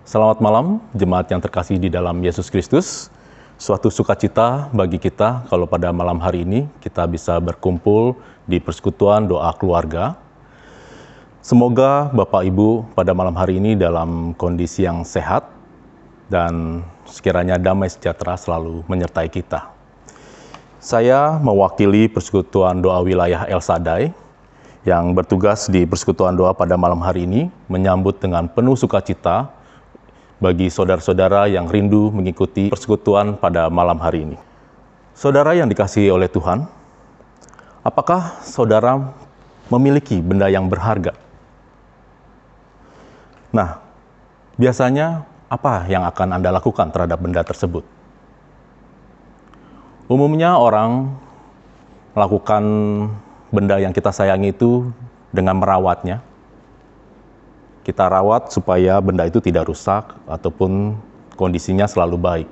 Selamat malam, jemaat yang terkasih di dalam Yesus Kristus. Suatu sukacita bagi kita kalau pada malam hari ini kita bisa berkumpul di persekutuan doa keluarga. Semoga Bapak Ibu pada malam hari ini dalam kondisi yang sehat dan sekiranya damai sejahtera selalu menyertai kita. Saya mewakili persekutuan doa wilayah El Shaddai yang bertugas di persekutuan doa pada malam hari ini menyambut dengan penuh sukacita bagi saudara-saudara yang rindu mengikuti persekutuan pada malam hari ini. Saudara yang dikasihi oleh Tuhan, apakah saudara memiliki benda yang berharga? Nah, Biasanya, apa yang akan Anda lakukan terhadap benda tersebut? Umumnya orang melakukan benda yang kita sayangi itu dengan merawatnya. Kita rawat supaya benda itu tidak rusak ataupun kondisinya selalu baik.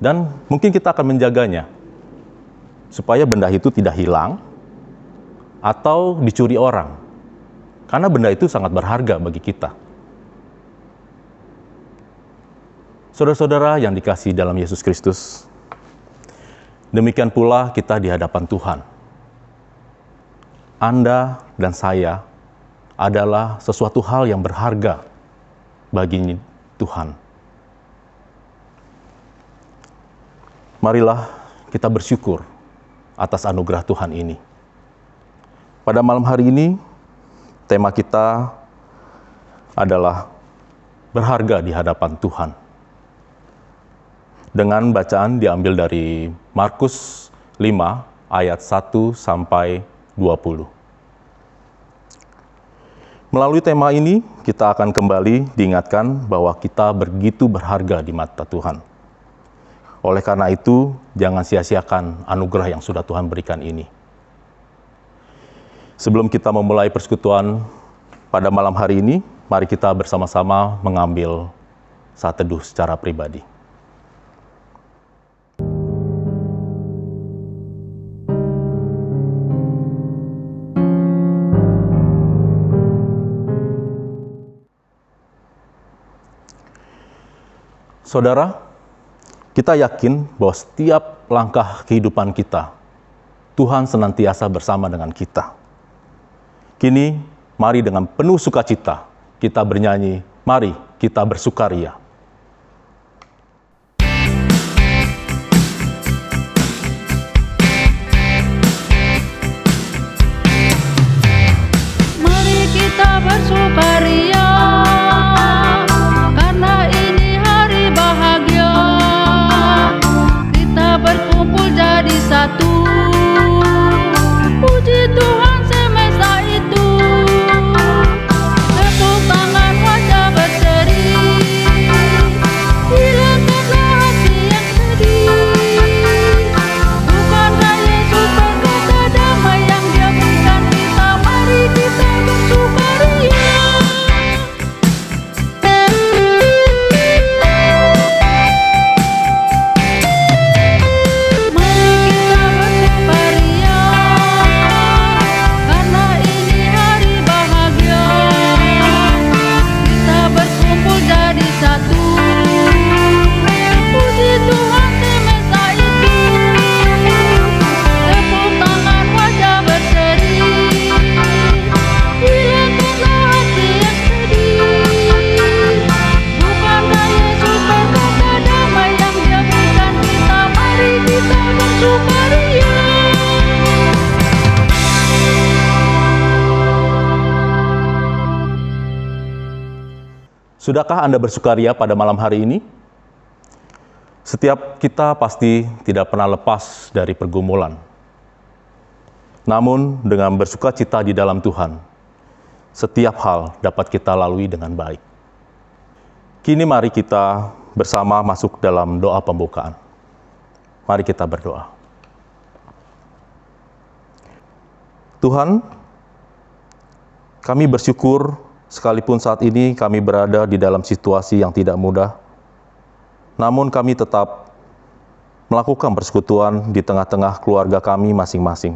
Dan mungkin kita akan menjaganya supaya benda itu tidak hilang atau dicuri orang. Karena benda itu sangat berharga bagi kita. Saudara-saudara yang dikasihi dalam Yesus Kristus, demikian pula kita di hadapan Tuhan. Anda dan saya adalah sesuatu hal yang berharga bagi Tuhan. Marilah kita bersyukur atas anugerah Tuhan ini. Pada malam hari ini, tema kita adalah berharga di hadapan Tuhan. Dengan bacaan diambil dari Markus 5 ayat 1 sampai 20. Melalui tema ini, kita akan kembali diingatkan bahwa kita begitu berharga di mata Tuhan. Oleh karena itu, jangan sia-siakan anugerah yang sudah Tuhan berikan ini. Sebelum kita memulai persekutuan pada malam hari ini, mari kita bersama-sama mengambil saat teduh secara pribadi. Saudara, kita yakin bahwa setiap langkah kehidupan kita, Tuhan senantiasa bersama dengan kita. Kini, mari dengan penuh sukacita kita bernyanyi, mari kita bersukaria. Mari kita bersukaria. Satu, puji Tuhan semesta itu, tepuk tangan wajah berseri, hilangkanlah hati yang sedih. Bukankah Yesus berkata damai yang Dia berikan kita, mari kita bersukaria. Sudahkah Anda bersukaria pada malam hari ini? Setiap kita pasti tidak pernah lepas dari pergumulan. Namun, dengan bersukacita di dalam Tuhan, setiap hal dapat kita lalui dengan baik. Kini mari kita bersama masuk dalam doa pembukaan. Mari kita berdoa. Tuhan, kami bersyukur sekalipun saat ini kami berada di dalam situasi yang tidak mudah, namun kami tetap melakukan persekutuan di tengah-tengah keluarga kami masing-masing.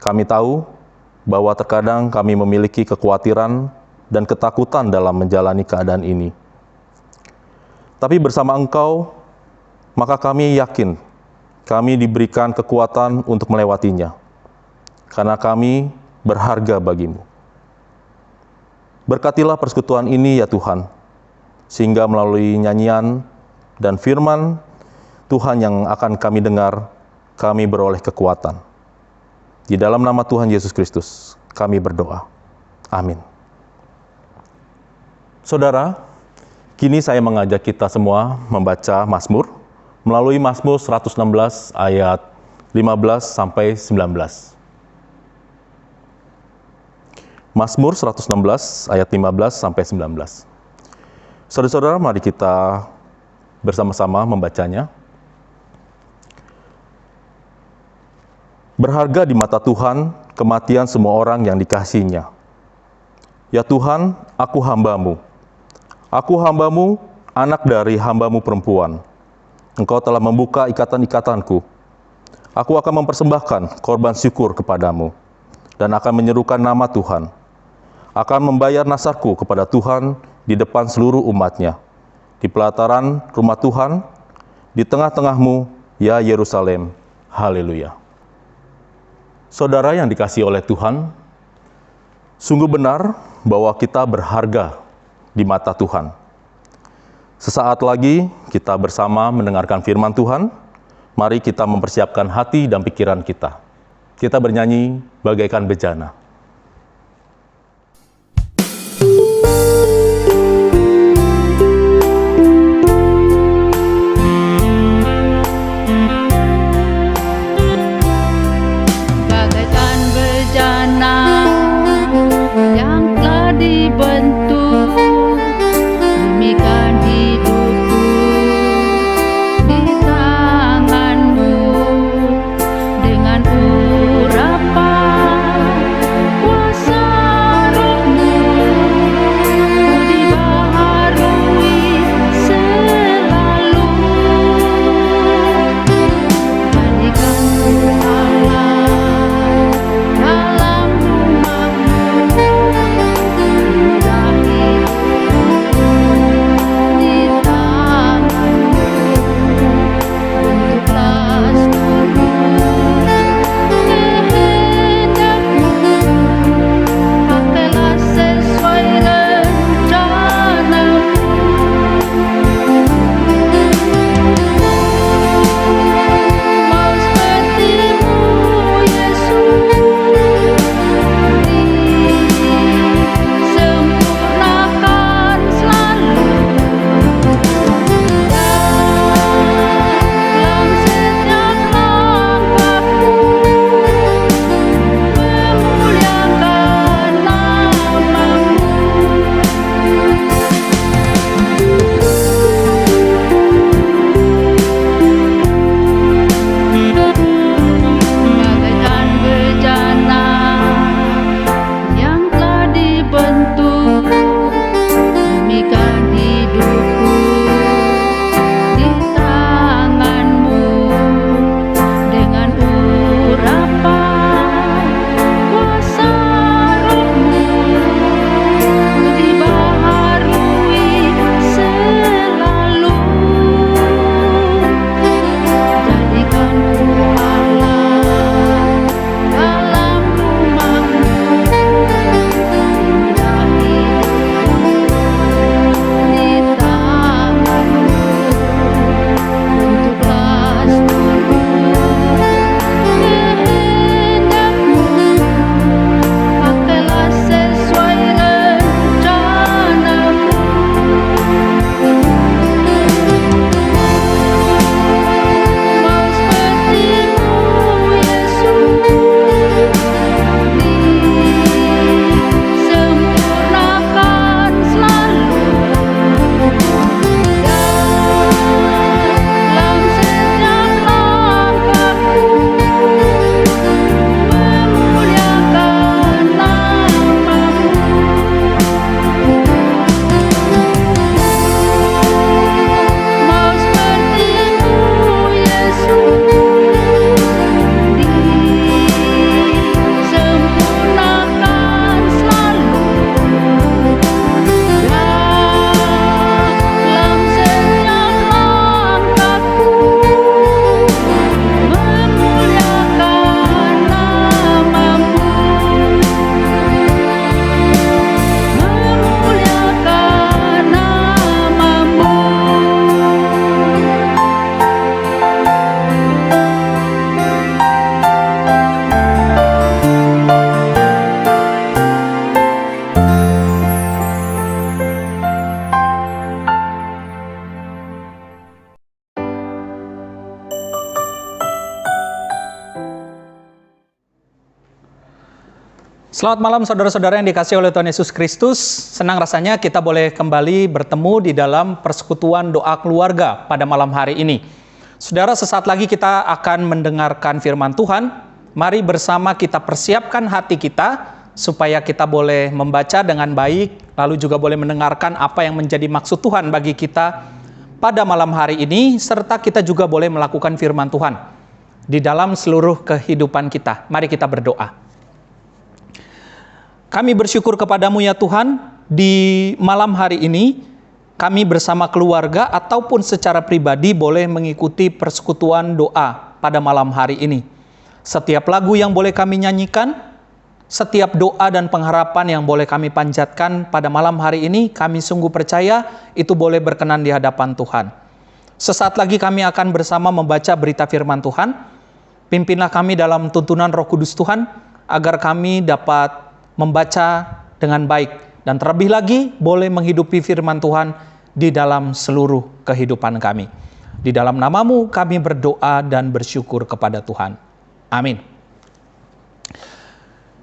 Kami tahu bahwa terkadang kami memiliki kekhawatiran dan ketakutan dalam menjalani keadaan ini. Tapi bersama Engkau, maka kami yakin kami diberikan kekuatan untuk melewatinya, karena kami berharga bagimu. Berkatilah persekutuan ini ya Tuhan, sehingga melalui nyanyian dan firman Tuhan yang akan kami dengar, kami beroleh kekuatan. Di dalam nama Tuhan Yesus Kristus, kami berdoa. Amin. Saudara, kini saya mengajak kita semua membaca Mazmur, melalui Mazmur 116 ayat 15 sampai 19. Mazmur 116 ayat 15 sampai 19. Saudara-saudara, mari kita bersama-sama membacanya. Berharga di mata Tuhan kematian semua orang yang dikasihinya. Ya Tuhan, aku hambamu. Aku hambamu, anak dari hambamu perempuan. Engkau telah membuka ikatan-ikatanku. Aku akan mempersembahkan korban syukur kepadamu, dan akan menyerukan nama Tuhan. Akan membayar nasarku kepada Tuhan di depan seluruh umatnya, di pelataran rumah Tuhan, di tengah-tengahmu, ya Yerusalem. Haleluya. Saudara yang dikasihi oleh Tuhan, sungguh benar bahwa kita berharga di mata Tuhan. Sesaat lagi kita bersama mendengarkan firman Tuhan. Mari kita mempersiapkan hati dan pikiran kita. Kita bernyanyi bagaikan bejana. Bagaikan bejana yang telah dibentuk demikian hidupku di tanganmu dengan urapan Selamat malam saudara-saudara yang dikasihi oleh Tuhan Yesus Kristus. Senang rasanya kita boleh kembali bertemu di dalam persekutuan doa keluarga pada malam hari ini. Saudara, sesaat lagi kita akan mendengarkan firman Tuhan. Mari bersama kita persiapkan hati kita supaya kita boleh membaca dengan baik, lalu juga boleh mendengarkan apa yang menjadi maksud Tuhan bagi kita pada malam hari ini, serta kita juga boleh melakukan firman Tuhan di dalam seluruh kehidupan kita. Mari kita berdoa. Kami bersyukur kepadamu ya Tuhan, di malam hari ini kami bersama keluarga ataupun secara pribadi boleh mengikuti persekutuan doa pada malam hari ini. Setiap lagu yang boleh kami nyanyikan, setiap doa dan pengharapan yang boleh kami panjatkan pada malam hari ini, kami sungguh percaya itu boleh berkenan di hadapan Tuhan. Sesaat lagi kami akan bersama membaca berita firman Tuhan. Pimpinlah kami dalam tuntunan Roh Kudus Tuhan, agar kami dapat membaca dengan baik, dan terlebih lagi boleh menghidupi firman Tuhan di dalam seluruh kehidupan kami. Di dalam nama-Mu kami berdoa dan bersyukur kepada Tuhan. Amin.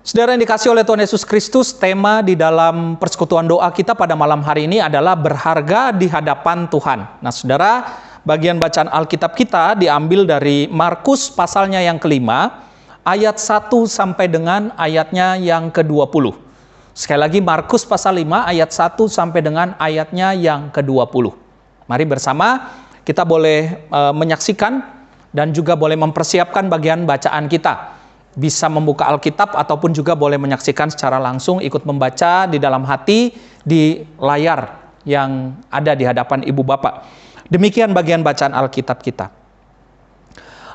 Saudara yang dikasihi oleh Tuhan Yesus Kristus, tema di dalam persekutuan doa kita pada malam hari ini adalah berharga di hadapan Tuhan. Nah saudara, bagian bacaan Alkitab kita diambil dari Markus pasalnya yang kelima, ayat 1 sampai dengan ayatnya yang ke-20. Sekali lagi Markus pasal 5 ayat 1 sampai dengan ayatnya yang ke-20. Mari bersama kita boleh menyaksikan dan juga boleh mempersiapkan bagian bacaan kita. Bisa membuka Alkitab ataupun juga boleh menyaksikan secara langsung, ikut membaca di dalam hati di layar yang ada di hadapan Ibu Bapak. Demikian bagian bacaan Alkitab kita.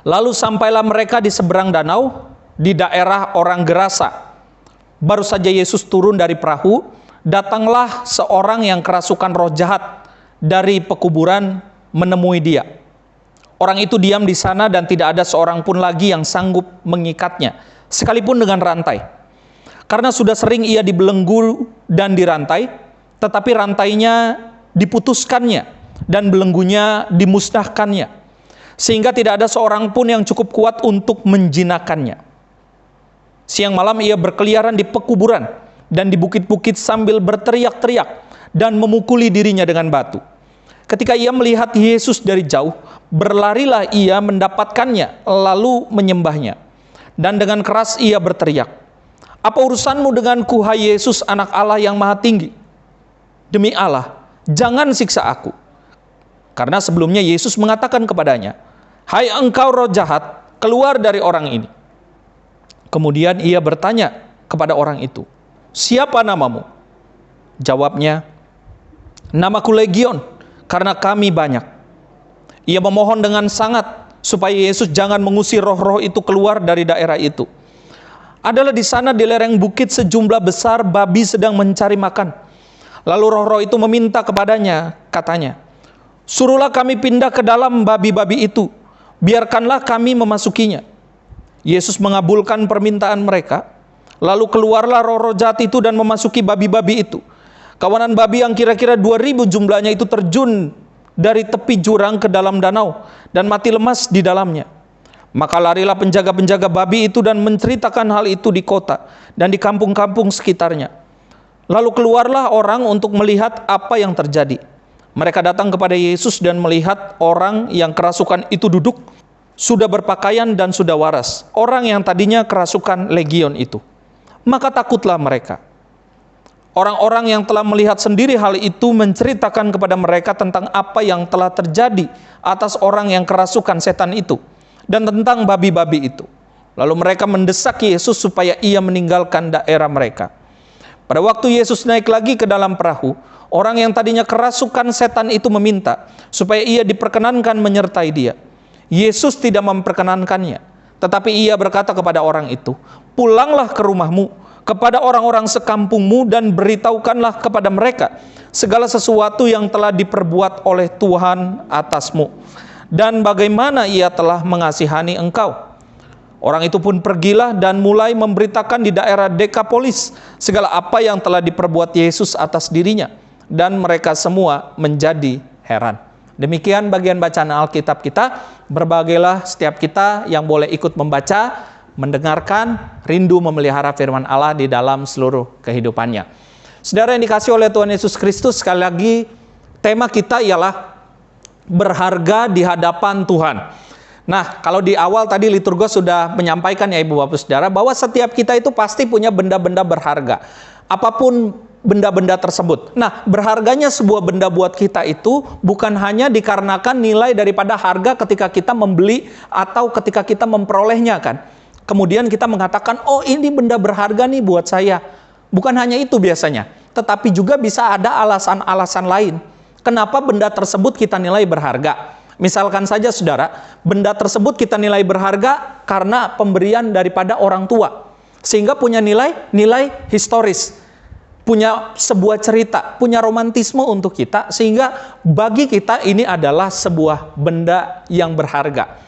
Lalu sampailah mereka di seberang danau, di daerah orang Gerasa. Baru saja Yesus turun dari perahu, datanglah seorang yang kerasukan roh jahat dari pekuburan menemui dia. Orang itu diam di sana dan tidak ada seorang pun lagi yang sanggup mengikatnya, sekalipun dengan rantai. Karena sudah sering ia dibelenggu dan dirantai, tetapi rantainya diputuskannya dan belenggunya dimusnahkannya, sehingga tidak ada seorang pun yang cukup kuat untuk menjinakkannya. Siang malam ia berkeliaran di pekuburan dan di bukit-bukit sambil berteriak-teriak dan memukuli dirinya dengan batu. Ketika ia melihat Yesus dari jauh, berlarilah ia mendapatkannya, lalu menyembahnya. Dan dengan keras ia berteriak, "Apa urusanmu denganku, hai Yesus, Anak Allah yang Maha Tinggi? Demi Allah, jangan siksa aku." Karena sebelumnya Yesus mengatakan kepadanya, "Hai engkau roh jahat, keluar dari orang ini." Kemudian ia bertanya kepada orang itu, "Siapa namamu?" Jawabnya, "Namaku Legion, karena kami banyak." Ia memohon dengan sangat supaya Yesus jangan mengusir roh-roh itu keluar dari daerah itu. Adalah di sana di lereng bukit sejumlah besar babi sedang mencari makan. Lalu roh-roh itu meminta kepadanya, katanya, "Suruhlah kami pindah ke dalam babi-babi itu, biarkanlah kami memasukinya." Yesus mengabulkan permintaan mereka, lalu keluarlah roh-roh jahat itu dan memasuki babi-babi itu. Kawanan babi yang kira-kira 2.000 jumlahnya itu terjun dari tepi jurang ke dalam danau dan mati lemas di dalamnya. Maka larilah penjaga-penjaga babi itu dan menceritakan hal itu di kota dan di kampung-kampung sekitarnya. Lalu keluarlah orang untuk melihat apa yang terjadi. Mereka datang kepada Yesus dan melihat orang yang kerasukan itu duduk, sudah berpakaian dan sudah waras, orang yang tadinya kerasukan legion itu. Maka takutlah mereka. Orang-orang yang telah melihat sendiri hal itu menceritakan kepada mereka tentang apa yang telah terjadi atas orang yang kerasukan setan itu dan tentang babi-babi itu. Lalu mereka mendesak Yesus supaya ia meninggalkan daerah mereka. Pada waktu Yesus naik lagi ke dalam perahu, orang yang tadinya kerasukan setan itu meminta supaya ia diperkenankan menyertai dia. Yesus tidak memperkenankannya, tetapi ia berkata kepada orang itu, "Pulanglah ke rumahmu, kepada orang-orang sekampungmu dan beritahukanlah kepada mereka segala sesuatu yang telah diperbuat oleh Tuhan atasmu dan bagaimana ia telah mengasihani engkau." Orang itu pun pergilah dan mulai memberitakan di daerah Dekapolis segala apa yang telah diperbuat Yesus atas dirinya, dan mereka semua menjadi heran. Demikian bagian bacaan Alkitab kita. Berbagailah setiap kita yang boleh ikut membaca mendengarkan, rindu memelihara firman Allah di dalam seluruh kehidupannya. Saudara yang dikasihi oleh Tuhan Yesus Kristus, sekali lagi tema kita ialah berharga di hadapan Tuhan. Nah, kalau di awal tadi liturgos sudah menyampaikan ya Ibu Bapak Saudara, bahwa setiap kita itu pasti punya benda-benda berharga. Apapun benda-benda tersebut. Nah, berharganya sebuah benda buat kita itu bukan hanya dikarenakan nilai daripada harga ketika kita membeli atau ketika kita memperolehnya kan. Kemudian kita mengatakan, oh ini benda berharga nih buat saya. Bukan hanya itu biasanya, tetapi juga bisa ada alasan-alasan lain. Kenapa benda tersebut kita nilai berharga? Misalkan saja saudara, benda tersebut kita nilai berharga karena pemberian daripada orang tua. Sehingga punya nilai historis. Punya sebuah cerita, punya romantisme untuk kita. Sehingga bagi kita ini adalah sebuah benda yang berharga.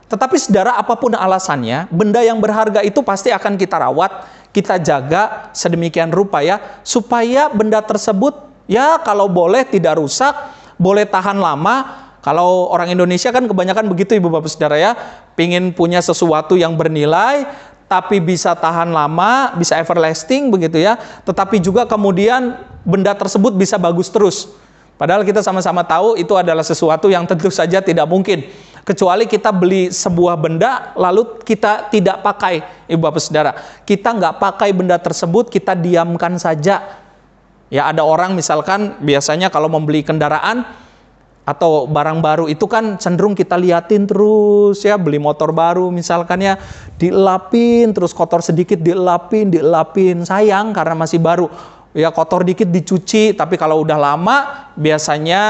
Tetapi saudara, apapun alasannya, benda yang berharga itu pasti akan kita rawat, kita jaga sedemikian rupa ya, supaya benda tersebut ya kalau boleh tidak rusak, boleh tahan lama. Kalau orang Indonesia kan kebanyakan begitu Ibu Bapak Saudara ya, pingin punya sesuatu yang bernilai, tapi bisa tahan lama, bisa everlasting begitu ya, tetapi juga kemudian benda tersebut bisa bagus terus. Padahal kita sama-sama tahu itu adalah sesuatu yang tentu saja tidak mungkin. Kecuali kita beli sebuah benda, lalu kita tidak pakai, Ibu Bapak Saudara. Kita nggak pakai benda tersebut, kita diamkan saja. Ya ada orang misalkan biasanya kalau membeli kendaraan, atau barang baru itu kan cenderung kita liatin terus ya, beli motor baru misalkan ya, dielapin terus, kotor sedikit dielapin, sayang karena masih baru. Ya kotor dikit dicuci, tapi kalau udah lama biasanya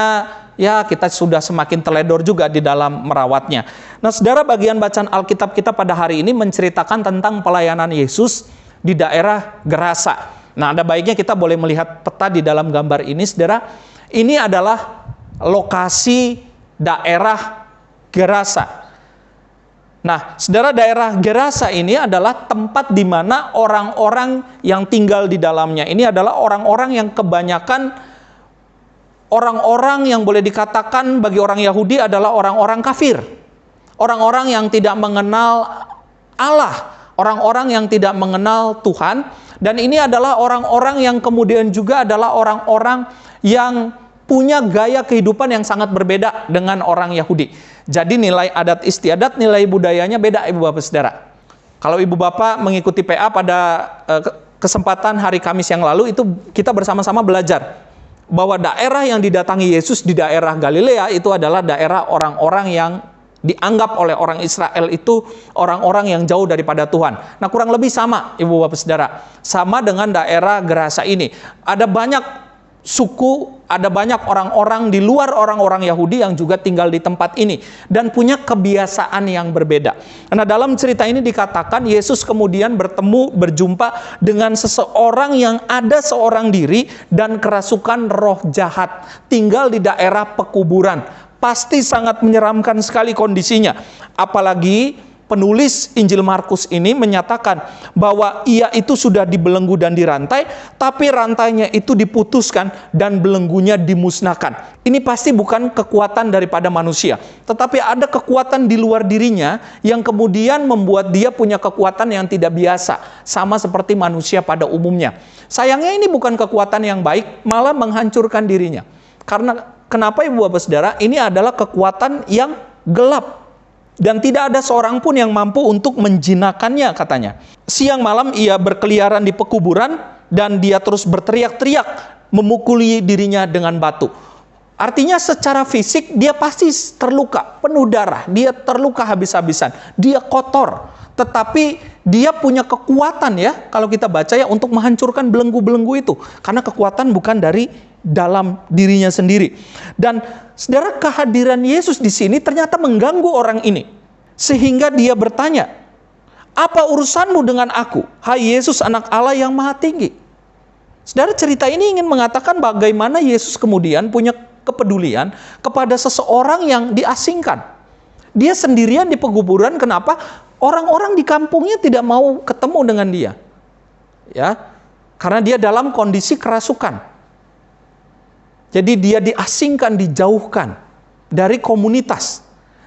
ya kita sudah semakin teledor juga di dalam merawatnya. Nah saudara, bagian bacaan Alkitab kita pada hari ini menceritakan tentang pelayanan Yesus di daerah Gerasa. Nah ada baiknya kita boleh melihat peta di dalam gambar ini saudara. Ini adalah lokasi daerah Gerasa. Nah, saudara, daerah Gerasa ini adalah tempat di mana orang-orang yang tinggal di dalamnya ini adalah orang-orang yang kebanyakan orang-orang yang boleh dikatakan bagi orang Yahudi adalah orang-orang kafir. Orang-orang yang tidak mengenal Allah, orang-orang yang tidak mengenal Tuhan, dan ini adalah orang-orang yang kemudian juga adalah orang-orang yang punya gaya kehidupan yang sangat berbeda dengan orang Yahudi. Jadi nilai adat istiadat, nilai budayanya beda Ibu Bapak Saudara. Kalau Ibu Bapak mengikuti PA pada kesempatan hari Kamis yang lalu, itu kita bersama-sama belajar bahwa daerah yang didatangi Yesus di daerah Galilea itu adalah daerah orang-orang yang dianggap oleh orang Israel itu orang-orang yang jauh daripada Tuhan. Nah kurang lebih sama Ibu Bapak Saudara, sama dengan daerah Gerasa ini. Ada banyak suku, ada banyak orang-orang di luar orang-orang Yahudi yang juga tinggal di tempat ini dan punya kebiasaan yang berbeda. Nah, dalam cerita ini dikatakan Yesus kemudian berjumpa dengan seseorang yang ada seorang diri dan kerasukan roh jahat, tinggal di daerah pekuburan. Pasti sangat menyeramkan sekali kondisinya. Apalagi penulis Injil Markus ini menyatakan bahwa ia itu sudah dibelenggu dan dirantai, tapi rantainya itu diputuskan dan belenggunya dimusnahkan. Ini pasti bukan kekuatan daripada manusia, tetapi ada kekuatan di luar dirinya yang kemudian membuat dia punya kekuatan yang tidak biasa, sama seperti manusia pada umumnya. Sayangnya ini bukan kekuatan yang baik, malah menghancurkan dirinya. Karena kenapa Ibu Bapak Saudara? Ini adalah kekuatan yang gelap. Dan tidak ada seorang pun yang mampu untuk menjinakannya katanya. Siang malam ia berkeliaran di pekuburan dan dia terus berteriak-teriak, memukuli dirinya dengan batu. Artinya secara fisik dia pasti terluka, penuh darah, dia terluka habis-habisan, dia kotor. Tetapi dia punya kekuatan ya, kalau kita baca ya, untuk menghancurkan belenggu-belenggu itu. Karena kekuatan bukan dari dalam dirinya sendiri. Dan saudara, kehadiran Yesus di sini ternyata mengganggu orang ini. Sehingga dia bertanya, apa urusanmu dengan aku, hai Yesus anak Allah yang maha tinggi? Saudara, cerita ini ingin mengatakan bagaimana Yesus kemudian punya kepedulian kepada seseorang yang diasingkan. Dia sendirian di pekuburan, kenapa? Orang-orang di kampungnya tidak mau ketemu dengan dia. Ya, karena dia dalam kondisi kerasukan. Jadi dia diasingkan, dijauhkan dari komunitas.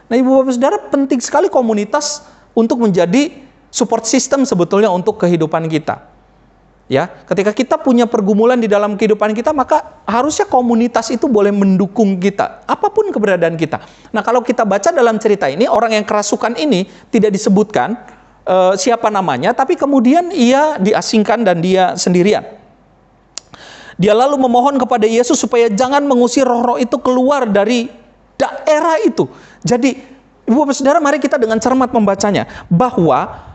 Nah Ibu Bapak Saudara, penting sekali komunitas untuk menjadi support system sebetulnya untuk kehidupan kita. Ya, ketika kita punya pergumulan di dalam kehidupan kita, maka harusnya komunitas itu boleh mendukung kita, apapun keberadaan kita. Nah, kalau kita baca dalam cerita ini, orang yang kerasukan ini tidak disebutkan siapa namanya, tapi kemudian ia diasingkan dan dia sendirian. Dia lalu memohon kepada Yesus supaya jangan mengusir roh-roh itu keluar dari daerah itu. Jadi, Ibu Bapak Saudara, mari kita dengan cermat membacanya, bahwa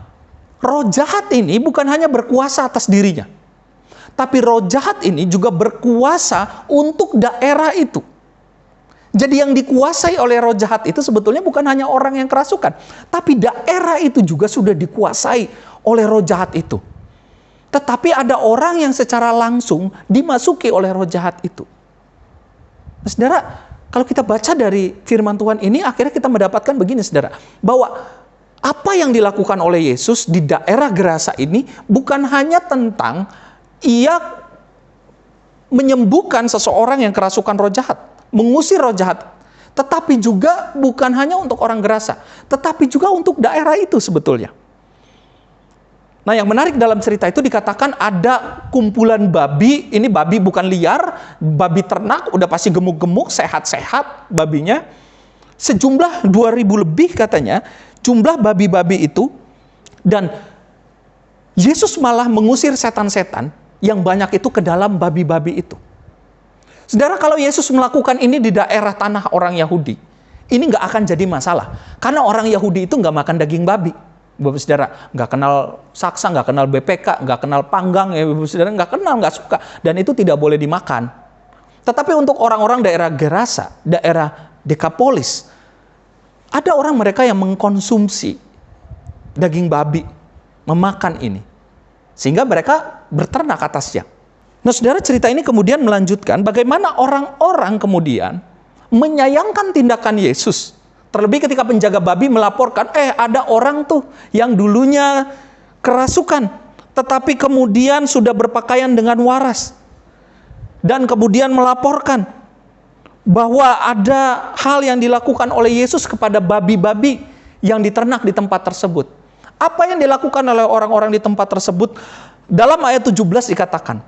roh jahat ini bukan hanya berkuasa atas dirinya, tapi roh jahat ini juga berkuasa untuk daerah itu. Jadi yang dikuasai oleh roh jahat itu sebetulnya bukan hanya orang yang kerasukan, tapi daerah itu juga sudah dikuasai oleh roh jahat itu. Tetapi ada orang yang secara langsung dimasuki oleh roh jahat itu. Nah, saudara, kalau kita baca dari firman Tuhan ini, akhirnya kita mendapatkan begini, saudara, bahwa apa yang dilakukan oleh Yesus di daerah Gerasa ini bukan hanya tentang ia menyembuhkan seseorang yang kerasukan roh jahat, mengusir roh jahat, tetapi juga bukan hanya untuk orang Gerasa, tetapi juga untuk daerah itu sebetulnya. Nah, yang menarik dalam cerita itu dikatakan ada kumpulan babi, ini babi bukan liar, babi ternak, udah pasti gemuk-gemuk, sehat-sehat babinya, sejumlah 2.000 lebih katanya, jumlah babi-babi itu, dan Yesus malah mengusir setan-setan yang banyak itu ke dalam babi-babi itu. Saudara, kalau Yesus melakukan ini di daerah tanah orang Yahudi, ini nggak akan jadi masalah. Karena orang Yahudi itu nggak makan daging babi. Bapak Saudara, nggak kenal saksa, nggak kenal BPK, nggak kenal panggang, ya Bapak Saudara, nggak kenal, nggak suka. Dan itu tidak boleh dimakan. Tetapi untuk orang-orang daerah Gerasa, daerah Dekapolis, ada orang mereka yang mengkonsumsi daging babi, memakan ini. Sehingga mereka berternak atasnya. Nah, saudara, cerita ini kemudian melanjutkan bagaimana orang-orang kemudian menyayangkan tindakan Yesus. Terlebih ketika penjaga babi melaporkan, ada orang tuh yang dulunya kerasukan, tetapi kemudian sudah berpakaian dengan waras. Dan kemudian melaporkan bahwa ada hal yang dilakukan oleh Yesus kepada babi-babi yang diternak di tempat tersebut. Apa yang dilakukan oleh orang-orang di tempat tersebut? Dalam ayat 17 dikatakan,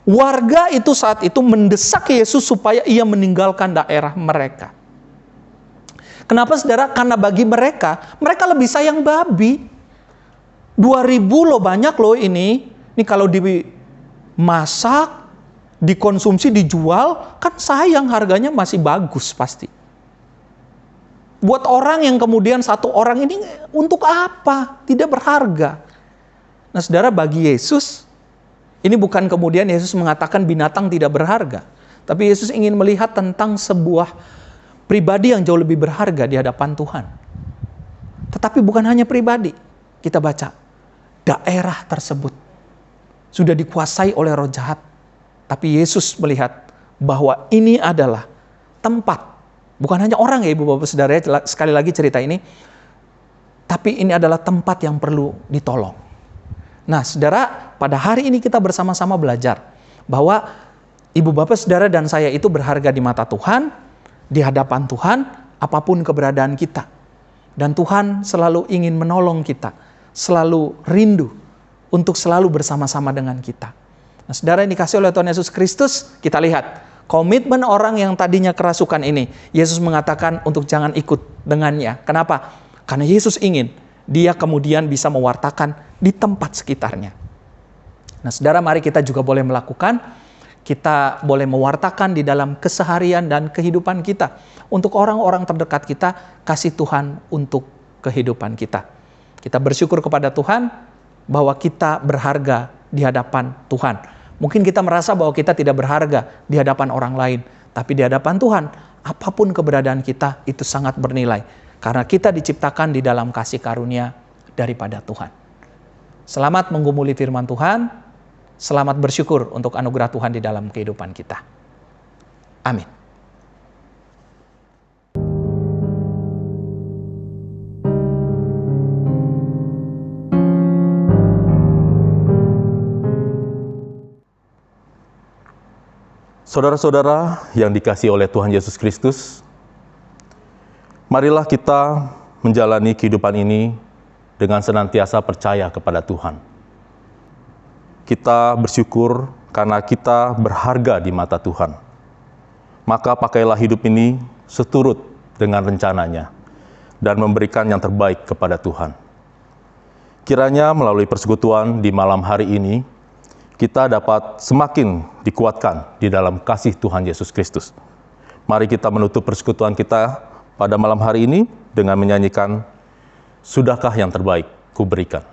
warga itu saat itu mendesak Yesus supaya ia meninggalkan daerah mereka. Kenapa, saudara? Karena bagi mereka lebih sayang babi. 2.000 loh, banyak loh ini. Ini kalau dimasak, dikonsumsi, dijual, kan sayang, harganya masih bagus pasti. Buat orang yang kemudian satu orang ini untuk apa? Tidak berharga. Nah, saudara, bagi Yesus, ini bukan kemudian Yesus mengatakan binatang tidak berharga. Tapi Yesus ingin melihat tentang sebuah pribadi yang jauh lebih berharga di hadapan Tuhan. Tetapi bukan hanya pribadi. Kita baca, daerah tersebut sudah dikuasai oleh roh jahat. Tapi Yesus melihat bahwa ini adalah tempat. Bukan hanya orang ya Ibu Bapak Saudara, sekali lagi cerita ini. Tapi ini adalah tempat yang perlu ditolong. Nah, saudara, pada hari ini kita bersama-sama belajar bahwa Ibu Bapak Saudara dan saya itu berharga di mata Tuhan, di hadapan Tuhan, apapun keberadaan kita. Dan Tuhan selalu ingin menolong kita, selalu rindu untuk selalu bersama-sama dengan kita. Nah, saudara, yang dikasih oleh Tuhan Yesus Kristus, kita lihat komitmen orang yang tadinya kerasukan ini. Yesus mengatakan untuk jangan ikut dengannya. Kenapa? Karena Yesus ingin dia kemudian bisa mewartakan di tempat sekitarnya. Nah, saudara, mari kita juga boleh melakukan. Kita boleh mewartakan di dalam keseharian dan kehidupan kita. Untuk orang-orang terdekat kita, kasih Tuhan untuk kehidupan kita. Kita bersyukur kepada Tuhan bahwa kita berharga di hadapan Tuhan. Mungkin kita merasa bahwa kita tidak berharga di hadapan orang lain. Tapi di hadapan Tuhan, apapun keberadaan kita itu sangat bernilai. Karena kita diciptakan di dalam kasih karunia daripada Tuhan. Selamat menggumuli firman Tuhan. Selamat bersyukur untuk anugerah Tuhan di dalam kehidupan kita. Amin. Saudara-saudara yang dikasihi oleh Tuhan Yesus Kristus, marilah kita menjalani kehidupan ini dengan senantiasa percaya kepada Tuhan. Kita bersyukur karena kita berharga di mata Tuhan. Maka pakailah hidup ini seturut dengan rencananya dan memberikan yang terbaik kepada Tuhan. Kiranya melalui persekutuan di malam hari ini, kita dapat semakin dikuatkan di dalam kasih Tuhan Yesus Kristus. Mari kita menutup persekutuan kita pada malam hari ini dengan menyanyikan, "Sudahkah yang terbaik kuberikan?"